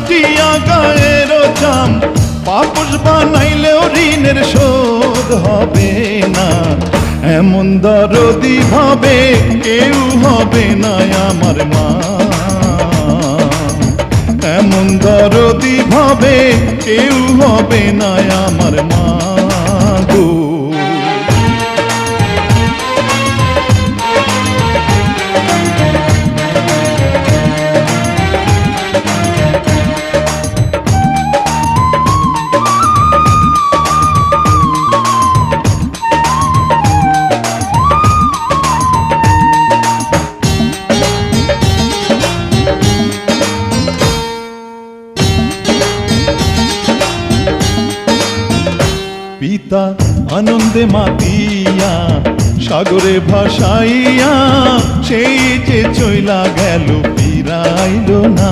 কাটিয়া গায়ের চাম, পাপস বানাইলেও ঋণের শোধ হবে না। এমন দরদি ভাবে কেউ হবে না আমার মা, এমন দরদি ভাবে কেউ হবে না আমার মা গো। পিতা আনন্দে মাতিয়া সাগরে ভাসাইয়া, সেই যে চইলা গেল ফিরাইল না।